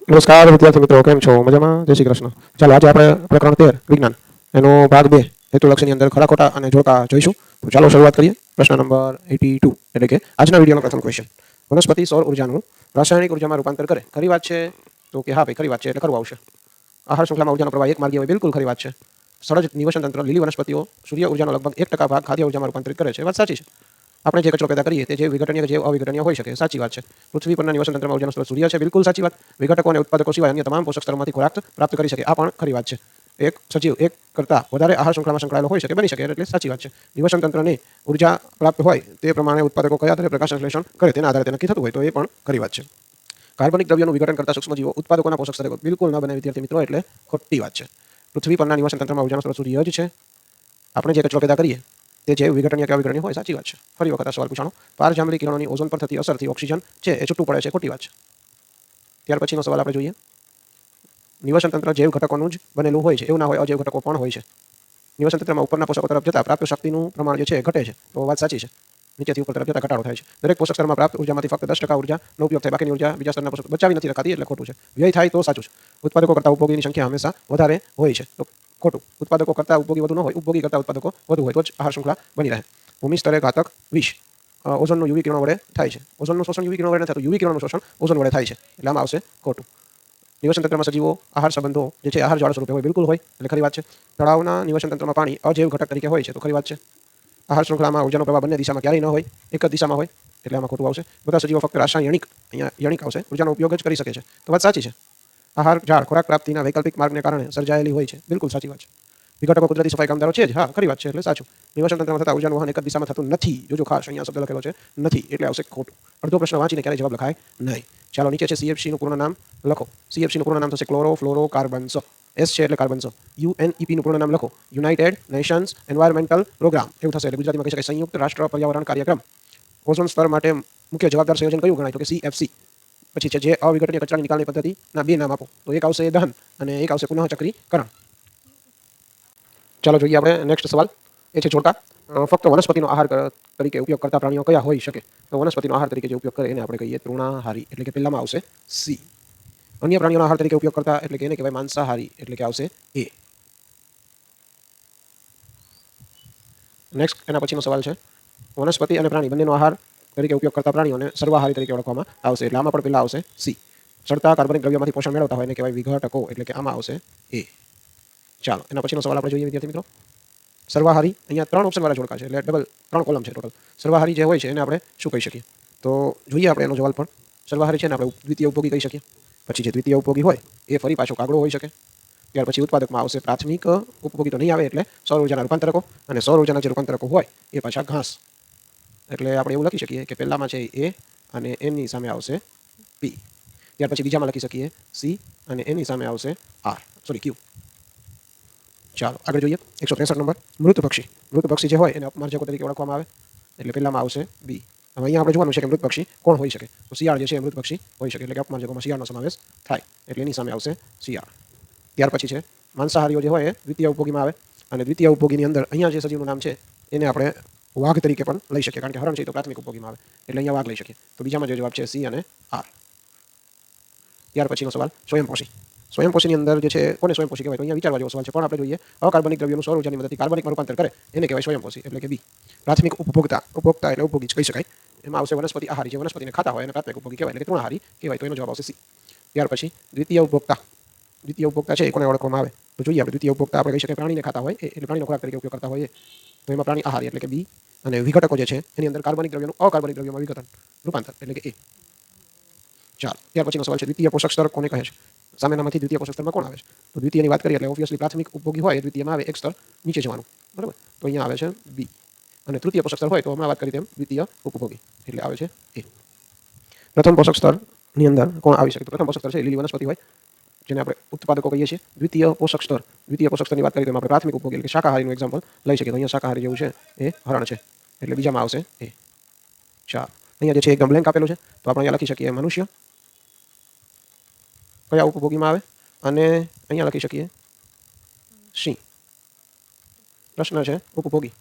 નમસ્કાર વિદ્યાર્થી મિત્રો, કેમ છો? મજામાં? જય શ્રી કૃષ્ણ. ચાલો આજે આપણે પ્રકરણ 13 વિજ્ઞાન એનો ભાગ 2 હેતુલક્ષીની અંદર ખરા ખોટા અને જોડકા જોઈશું. તો ચાલો શરૂઆત કરીએ. પ્રશ્ન નંબર 82 એટલે કે આજના વિડિયોનો પ્રથમ ક્વેશ્ચન. વનસ્પતિ સૌર ઉર્જાનું રાસાયણિક ઉર્જામાં રૂપાંતર કરે. ખરી વાત છે? તો કે હા ભાઈ ખરી વાત છે, એટલે કરવું આવશે. આહાર શૃંખલામાં ઉર્જાનો પ્રવાહ એક માર્ગીય હોય, બિલકુલ ખરી વાત છે. સળજ નિવસન તંત્ર લીલી વનસ્પતિઓ સૂર્ય ઉર્જાનો લગભગ 1% ભાગ ખાદ્ય ઉર્જામાં રૂપાંતરિત કરે છે. વાત સાચી છે. આપણે જે કચરો પેદા કરીએ તે જે વિઘટનીય કે જે અવિઘટનીય હોઈ શકે, સાચી વાત છે. પૃથ્વી પરના નિવસન તંત્રમાં ઉર્જાનો સ્ત્રોત સૂર્ય છે, બિલકુલ સાચી વાત. વિઘટકો અને ઉત્પાદકો સિવાય અન્ય તમામ પોષક સ્તરોમાંથી ખોરાક પ્રાપ્ત કરી શકે, આ પણ ખરી વાત છે. એક સજીવ એક કરતા વધારે આહાર શૃંખલામાં સંકળાયેલો હોઈ શકે, બની શકે, એટલે સાચી વાત છે. નિવસન તંત્રને ઉર્જા પ્રાપ્ત હોય તે પ્રમાણે ઉત્પાદકો કયા દરે પ્રકાશ સંશ્લેષણ કરે તેના આધારે તે નક્કી થતું હોય, તો એ પણ ખરી વાત છે. કાર્બનિક દ્રવ્યોનું વિઘટન કરતા સૂક્ષ્મજીવો ઉત્પાદકોના પોષક સ્તરો બિલકુલ ન બને વિદ્યાર્થી મિત્રો, એટલે ખોટી વાત છે. પૃથ્વી પરના નિવસન તંત્રમાં ઉર્જાનો સ્ત્રોત સૂર્ય જ છે. આપણે જે કચરો પેદા કરીએ તે જે વિઘટનીય કે અવિઘટનીય હોય, સાચી વાત છે. ફરી વખત આ સવાલ પૂછાણો. પારજાંબલી કિરણોની ઓઝોન પર થતી અસરથી ઓક્સિજન છે એ છૂટું પડે છે, ખોટી વાત છે. ત્યાર પછીનો સવાલ આપણે જોઈએ. નિવસન તંત્ર જૈવ ઘટકોનું જ બનેલું હોય છે, એવું ના હોય, અજૈવ ઘટકો પણ હોય છે. નિવસન તંત્રમાં ઉપરના પોષકો તરફ જતા પ્રાપ્ત શક્તિનું પ્રમાણ જે છે ઘટે છે, તો વાત સાચી છે. નીચેથી ઉપર તરફ જતા ઘટાડો થાય છે. દરેક પોષક સ્તરમાં પ્રાપ્ત ઉર્જામાંથી ફક્ત 10% ઉર્જાનો ઉપયોગ થાય, બાકીની ઉર્જા બીજા સ્તરના પોષક બચાવી નથી રખાતી, એટલે ખોટું છે. વ્યય થાય તો સાચું છે. ઉત્પાદકો કરતા ઉપભોગીની સંખ્યા હંમેશા વધારે હોય છે, તો ખોટું. ઉત્પાદકો કરતા ઉપભોગી વધુ ન હોય, ઉપભોગી કરતા ઉત્પાદકો વધુ હોય, તો જ આહાર શૃંખલા બની રહે. ભૂમિ સ્તરે ઘાતક વિષ ઓઝોનનું યુવી કિરણો વડે થાય છે. ઓઝોનનું શોષણ યુવી કિરણો વડે નથી થતું, યુવી કિરણોનું શોષણ ઓઝોન વડે થાય છે, એટલે આમાં આવશે ખોટું. નિવસન તંત્રમાં સજીવો આહાર સંબંધો જે છે આહાર જાળ સ્વરૂપે હોય, બિલકુલ હોય, એટલે ખરી વાત છે. તળાવના નિવસન તંત્રમાં પાણી અજૈવ ઘટક તરીકે હોય છે, તો ખરી વાત છે. આહાર શૃંખલામાં ઉર્જાનો પ્રવાહ બંને દિશામાં ક્યારેય ન હોય, એક જ દિશામાં હોય, એટલે આમાં ખોટું આવશે. બધા સજીવો ફક્ત રાસાયણિક, અહીંયા યણિક આવશે, ઉર્જાનો ઉપયોગ જ કરી શકે છે, તો વાત સાચી છે. આહાર ઝાડ ખોરાક પ્રાપ્તિના વૈકલ્પિક માર્ગને કારણે સર્જાયેલી હોય છે, બિલકુલ સાચી વાત છે. વિઘટકો કુદરતી સફાઈ કામદારો છે જ, હા ખરી વાત છે, એટલે સાચું. નિવસન તંત્રમાં થતા ઉર્જાનું વહન એક જ દિશામાં થતું નથી. જોજો ખાસ અહીંયા શબ્દ લખેલો છે નથી, એટલે આવશે ખોટું. અડધો પ્રશ્ન વાંચીને ક્યારેય જવાબ લખાય નહીં. ચાલો નીચે છે CFC નું પૂર્ણ નામ લખો. CFC નું પૂર્ણ નામ થશે ક્લોરો ફ્લોરો કાર્બન્સ. S છે એટલે કાર્બન્સ. UNEP નું પૂર્ણ નામ લખો. યુનાઇટેડ નેશન્સ એન્વાયરમેન્ટલ પ્રોગ્રામ, એવું થશે. એટલે ગુજરાતીમાં કહી શકાય સંયુક્ત રાષ્ટ્ર પર્યાવરણ કાર્યક્રમ. ઓઝોન સ્તર માટે મુખ્ય જવાબદાર સંયોજન કયું ગણાય, તો કે CFC. પછી છે જે અવિઘટનીય કચરાની નિકાલની પદ્ધતિના બે નામ આપો, તો એક આવશે દહન અને એક આવશે પુનઃચક્રીકરણ. ચાલો જોઈએ આપણે નેક્સ્ટ સવાલ. એ છે જોડકા. ફક્ત વનસ્પતિનો આહાર તરીકે ઉપયોગ કરતા પ્રાણીઓ કયા હોઈ શકે? તો વનસ્પતિનો આહાર તરીકે જે ઉપયોગ કરે એને આપણે કહીએ તૃણાહારી, એટલે કે પહેલામાં આવશે C. અન્ય પ્રાણીઓના આહાર તરીકે ઉપયોગ કરતા એટલે કે એને કહેવાય માંસાહારી, એટલે કે આવશે A. નેક્સ્ટ એના પછીનો સવાલ છે વનસ્પતિ અને પ્રાણી બંનેનો આહાર તરીકે ઉપયોગ કરતા પ્રાણીઓને સર્વાહારી તરીકે ઓળખવામાં આવશે, એટલે આમાં પણ પહેલા આવશે C. સડતા કાર્બનિક દ્રવ્યોમાંથી પોષણ મેળવતા હોય એને કહેવાય વિઘટકો, એટલે કે આમાં આવશે A. ચાલો એના પછીનો સવાલ આપણે જોઈએ વિદ્યાર્થી મિત્રો. સર્વાહારી, અહીંયા 3 ઓપ્શન વાળા જોડકા છે, એટલે ડબલ 3 કોલમ છે ટોટલ. સર્વાહારી જે હોય છે એને આપણે શું કહી શકીએ? તો જોઈએ આપણે એનો જવાબ પણ. સર્વાહારી છે ને આપણે દ્વિતીય ઉપભોગી કહી શકીએ. પછી જે દ્વિતીય ઉપભોગી હોય એ ફરી પાછો કાગડો હોઈ શકે. ત્યાર પછી ઉત્પાદકમાં આવશે પ્રાથમિક ઉપભોગી તો નહીં આવે, એટલે સૌર ઉર્જાના રૂપાંતરકો, અને સૌર ઉર્જાના જે રૂપાંતરકો હોય એ પાછા ઘાસ. એટલે આપણે એવું લખી શકીએ કે પહેલામાં છે A અને એની સામે આવશે P. ત્યાર પછી બીજામાં લખી શકીએ C અને એની સામે આવશે Q. ચાલો આગળ જોઈએ. 163 નંબર. મૃત પક્ષી. મૃત પક્ષી જે હોય એને અપમાર્જકો તરીકે ઓળખવામાં આવે, એટલે પહેલામાં આવશે B. હવે અહીંયા આપણે જોવાનું છે કે મૃત પક્ષી કોણ હોઈ શકે? તો શિયાળ જે છે મૃત પક્ષી હોઈ શકે, એટલે કે અપમાર્જકોમાં શિયાળનો સમાવેશ થાય, એટલે એની સામે આવશે શિયાળ. ત્યાર પછી છે માંસાહારીઓ જે હોય એ દ્વિતીય ઉપભોગીમાં આવે, અને દ્વિતીય ઉપભોગીની અંદર અહીંયા જે સજીવનું નામ છે એને આપણે વાઘ તરીકે પણ લઈ શકીએ, કારણ કે હરણ છે તો પ્રાથમિક ઉપભોગીમાં આવે, એટલે અહીંયા વાઘ લઈ શકીએ. તો બીજામાં જે જવાબ છે C અને R. ત્યાર પછીનો સવાલ સ્વયંપોષી. સ્વયંપોષીની અંદર જે છે કોને સ્વયંપોષી કહેવાય? તો અહીંયા વિચારવા જેવો સવાલ છે, પણ આપણે જોઈએ અકાર્બનિક દ્રવ્યોનું સૌર ઉર્જાની મદદથી કાર્બનિકમાં રૂપાંતર કરે એને કહેવાય સ્વયંપોષી, એટલે કે B. પ્રાથમિક ઉપભોક્તા, ઉપભોક્તા એટલે ઉપભોગી કહી શકાય. એમાં આવશે વનસ્પતિ આહારી, જે વનસ્પતિને ખાતા હોય એને પ્રાથમિક ઉપભોગી કહેવાય, એટલે કે તૃણાહારી કહેવાય, તો એનો જવાબ આવશે C. ત્યાર પછી દ્વિતીય ઉપભોક્તા. દ્વિતીય ઉપભોક્તા છે એ કોને ઓળખવામાં આવે? તો જોઈએ આપણે. દ્વિતીય ઉપભોક્તા આપણે કહી શકીએ પ્રાણીને ખાતા હોય, એટલે પ્રાણીનો ખોરાક તરીકે ઉપયોગ કરતા હોય, તો એમાં પ્રાણી આહારી એટલે કે B. અને વિઘટકો જે છે એની અંદર કાર્બનિક દ્રવ્યોનું અકાર્બનિક દ્રવ્યોમાં વિઘટન, રૂપાંતર, એટલે કે A. ચાલો ત્યાર પછીનો સવાલ છે દ્વિતીય પોષક સ્તર કોને કહે છે? સામેનામાંથી દ્વિતીય પોષક સ્તરમાં કોણ આવે છે? તો દ્વિતીયની વાત કરીએ એટલે ઓબ્વિયસલી પ્રાથમિક ઉપભોગી હોય એ દ્વિતીયમાં આવે, એક સ્તર નીચે જવાનું, બરાબર. તો અહીંયા આવે છે B. અને તૃતીય પોષક સ્તર હોય તો હમણાં વાત કરી તેમ દ્વિતીય ઉપભોગી, એટલે આવે છે A. પ્રથમ પોષક સ્તરની અંદર કોણ આવી શકે? તો પ્રથમ પોષક સ્તર છે લીલી વનસ્પતિ હોય, જેને આપણે ઉત્પાદકો કહીએ છીએ. દ્વિતીય પોષક સ્તર, દ્વિતીય પોષક સ્તરની વાત કરીએ તો આપણે પ્રાથમિક ઉપભોગી એટલે કે શાકાહારીનું એક્ઝામ્પલ લઈ શકીએ. તો અહીંયા શાકાહારી જેવું છે એ હરણ છે, એટલે બીજામાં આવશે A. ચાલો અહીંયા જે છે એકદમ બ્લેન્ક આપેલું છે, તો આપણે અહીંયા લખી શકીએ મનુષ્ય કયા ઉપભોગીમાં આવે, અને અહીંયા લખી શકીએ સિંહ. પ્રશ્ન છે ઉપભોગી.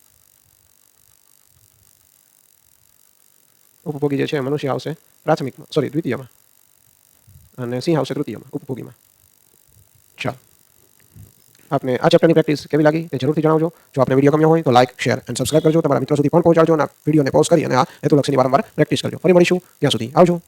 ઉપભોગી જે છે મનુષ્ય આવશે પ્રાથમિકમાં, સોરી દ્વિતીયમાં. અને સિંહ આવશે તૃતીયમાં ઉપભોગીમાં. ચાલો, આપને આ ચેપ્ટરની પ્રેક્ટિસ કેવી લાગી તે જરૂરથી જણાવજો. જો આપને વિડીયો ગમ્યો હોય તો લાઇક, શેર અને સબસ્ક્રાઇબ કરજો. તમારા મિત્રો સુધી પણ પહોંચાડજો અને વિડીયોને પોઝ કરી અને આ હેતુલક્ષીની વારંવાર પ્રેક્ટિસ કરજો. ફરી મળીશું, ત્યાં સુધી આવજો.